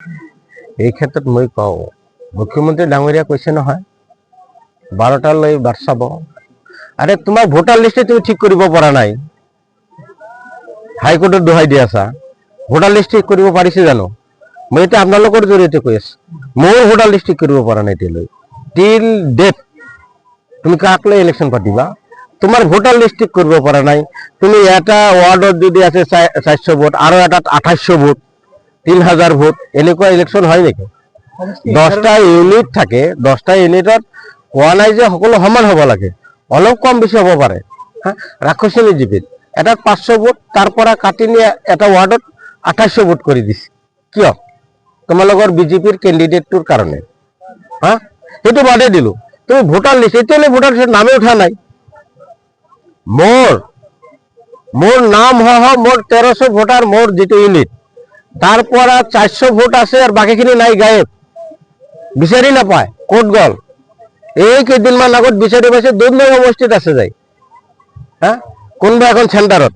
এই ক্ষেত্ৰত মই কওঁ মুখ্যমন্ত্ৰী ডাঙৰীয়া কৈছে নহয় 12টালৈ বাট চাব। আৰে তোমাৰ ভোটাৰ লিষ্টে তুমি ঠিক কৰিব পৰা নাই, হাইকোৰ্টত দোহাই দি আছা। ভোটাৰ লিষ্ট ঠিক কৰিব পাৰিছে জানো? মই এতিয়া আপোনালোকৰ জৰিয়তে কৈ আছো, মোৰ ভোটাৰ লিষ্ট ঠিক কৰিব পৰা নাই এতিয়ালৈ। টিল ডেট তুমি কাক লৈ ইলেকশ্যন পাতিবা? তোমাৰ ভোটাৰ লিষ্ট ঠিক কৰিব পৰা নাই। তুমি এটা ওয়াৰ্ডত যদি আছে 400 ভোট আৰু এটাত 2800 ভোট, 3000 ভোট, এনেকুৱা ইলেকশ্যন হয় নেকি? 10টা ইউনিট থাকে, 10টা ইউনিটত কোৱা নাই যে সকলো সমান হ'ব লাগে, অলপ কম বেছি হ'ব পাৰে। ৰাক্ষসী নিযুক্তিত এটাত 500 ভোট, তাৰ পৰা কাটি নিয়ে এটা ওয়াৰ্ডত 2800 ভোট কৰি দিছে। কিয়? তোমালোকৰ বিজেপিৰ কেণ্ডিডেটটোৰ কাৰণে। সেইটো বাদে দিলো, তুমি ভোটাৰ লিষ্ট এতিয়ালৈ ভোটাৰ লিষ্টত নামে উঠা নাই। মোৰ নাম সহ মোৰ 1300 ভোটাৰ, মোৰ যিটো ইউনিট তাৰ পৰা 400 ভোট আছে আৰু বাকীখিনি নাই, গায়েব, বিচাৰি নাপায়, ক'ত গ'ল? এই কেইদিনমান আগত বিচাৰি পাইছে, দুধনৈ সমষ্টিত আছে যাই, কোনোবা এখন চেণ্টাৰত,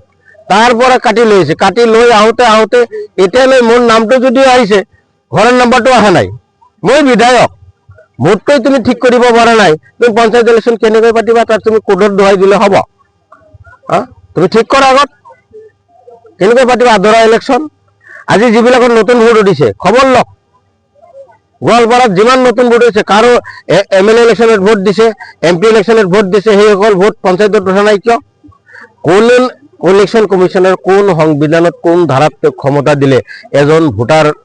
তাৰ পৰা কাটি লৈছে। কাটি লৈ আহোঁতে এতিয়ালৈ মোৰ নামটো যদিও আহিছে, ঘৰৰ নাম্বাৰটো অহা নাই। মই বিধায়ক, মোতকৈ তুমি ঠিক কৰিব পৰা নাই, তুমি পঞ্চায়ত ইলেকশ্যন কেনেকৈ পাতিবা? তাত তুমি কোৰ্টত দোহাই দিলে হ'ব? তুমি ঠিক কৰা আগত কেনেকৈ পাতিবা আধৰুৱা ইলেকশ্যন? আজি যিবিলাকৰ নতুন ভোট উঠিছে খবৰ লওক, গোৱালপাৰাত যিমান নতুন ভোট হৈছে, কাৰো MLA ইলেকশ্যনত ভোট দিছে, MP ইলেকশ্যনত ভোট দিছে, সেইসকল ভোট পঞ্চায়তত উঠা নাই কিয়? কোন ইলেকশ্যন কমিশনৰ কোন সংবিধানত কোন ধাৰাত ক্ষমতা দিলে এজন ভোটাৰক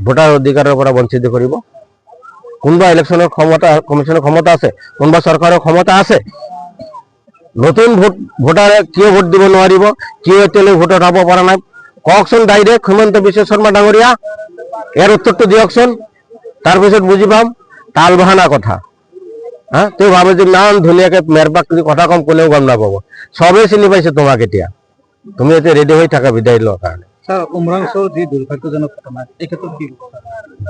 ভোটাৰ অধিকাৰৰ পৰা বঞ্চিত কৰিব? কোনোবা ইলেকশ্যনৰ ক্ষমতা কমিশনৰ ক্ষমতা আছে? কোনোবা চৰকাৰৰ ক্ষমতা আছে? নতুন ভোটাৰে কিয় ভোট দিব নোৱাৰিব? কিয় এতিয়ালৈ ভোট উঠাব পৰা নাই? কওকচোন ডাইৰেক্ট হিমন্ত বিশ্ব শৰ্মা ডাঙৰীয়া, ইয়াৰ উত্তৰটো দিয়কচোন, তাৰপিছত বুজি পাম। তাল বাহানা কথা, তুমি ভাবে যে ইমান ধুনীয়াকে মেৰপাক কথা কম, কোনেও গম নাপাব, চবেই চিনি পাইছে তোমাক। এতিয়া তুমি এতিয়া ৰেডি হৈ থাকা বিদায় লোৱাৰ কাৰণে।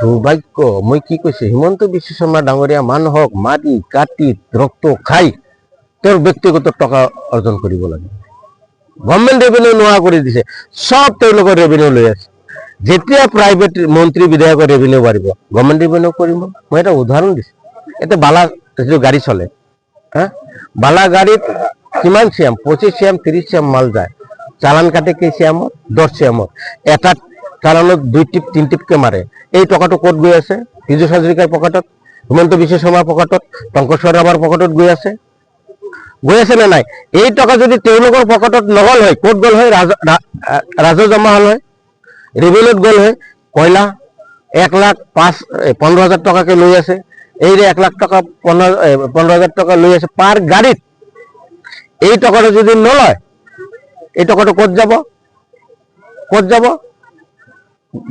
দুৰ্ভাগ্য মই কি কৈছো, হিমন্ত বিশ্ব শৰ্মা ডাঙৰীয়া মানুহক মাৰি কাটি ৰক্ত খাই তেওঁৰ ব্যক্তিগত টকা অৰ্জন কৰিব লাগে। গভৰ্ণমেণ্ট ৰেভিনিউ নোহোৱা কৰি দিছে, সব তেওঁলোকৰ ৰেভিনিউ লৈ আছে। যেতিয়া প্ৰাইভেট মন্ত্ৰী বিধায়কৰ ৰেভিনিউ বাঢ়িব, গভৰ্ণমেণ্ট ৰেভিনিউ কৰিব। মই এটা উদাহৰণ দিছোঁ, এতিয়া বালা যিটো গাড়ী চলে, বালা গাড়ীত কিমান চিএম, 25 চিএম 30 চিএম মাল যায়, চালান কাটে কেই চিএমত? 10 চিএমত। এটা চালানত 2 টিপ 3 টিপকে মাৰে। এই টকাটো ক'ত গৈ আছে? পীযুষ হাজৰিকাৰ পকেটত, হিমন্ত বিশ্ব শৰ্মাৰ পকেটত, টংকেশ্বৰ ৰাভাৰ পকেটত গৈ আছে নে নাই? এই টকা যদি তেওঁলোকৰ পকেটত নগল হয়, ক'ত গ'ল হয়? ৰাজহ জমা হল হয়, ৰেভিনিউত গ'ল হয়। কয়লা 1,15,000 টকাকে লৈ আছে, এই 1,00,000 টকা 15,000 টকা লৈ আছে পাৰ গাড়ীত। এই টকাটো যদি নলয়, এই টকাটো ক'ত যাব?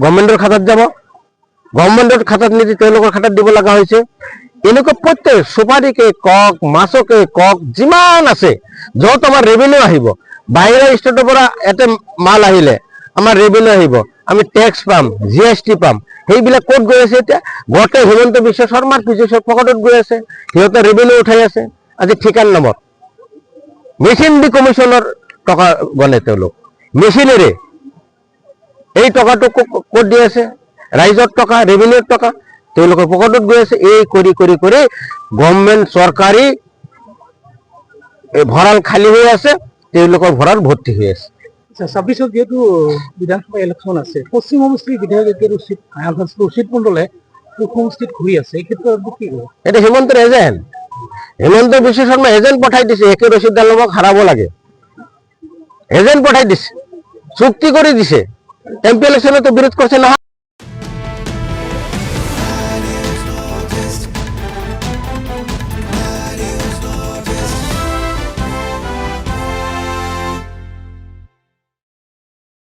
গভৰ্ণমেণ্টৰ খাতাত যাব। গভৰ্ণমেণ্টৰ খাতাত নিদি তেওঁলোকৰ খাতাত দিব লগা হৈছে। এনেকুৱা প্ৰত্যেক সুপাৰীকে কওক, মাছকে কওক, যিমান আছে য'ত আমাৰ ৰেভিনিউ আহিব, বাহিৰা ষ্টেটৰ পৰা এটা মাল আহিলে আমাৰ ৰেভিনিউ আহিব, আমি টেক্স পাম, GST পাম, সেইবিলাক ক'ত গৈ আছে? এতিয়া গোটেই হিমন্ত বিশ্ব শৰ্মাৰ পীযুষৰ পকেটত গৈ আছে, সিহঁতে ৰেভিনিউ উঠাই আছে। আজি ঠিকান নামত মেচিন দি কমিশনৰ টকা গণে, তেওঁলোক মেচিনেৰে এই টকাটো ক'ত দি আছে? ৰাইজৰ টকা, ৰেভিনিউৰ টকা তেওঁলোকৰ পকেটত গৈ আছে। এই কৰি গভৰ্ণমেণ্ট চৰকাৰী ভঁৰাল খালী হৈ আছে, তেওঁলোকৰ ভঁৰাল ভৰ্তি হৈ আছে। 26ত যেহেতু বিধানসভা ইলেকশ্যন আছে, পশ্চিম সমষ্টিৰ বিধায়ক উচিত মণ্ডলে সমষ্টিত ঘূৰি আছে, এই ক্ষেত্ৰত কি ক'ব? এটা হিমন্তৰ এজেণ্ট, হিমন্ত বিশ্ব শৰ্মা এজেণ্ট পঠাই দিছে, একে ৰচিদ আলমক হাৰাব লাগে, এজেণ্ট পঠাই দিছে, চুক্তি কৰি দিছে। MP ইলেকশ্যনতো বিৰোধ কৰিছে নহয়।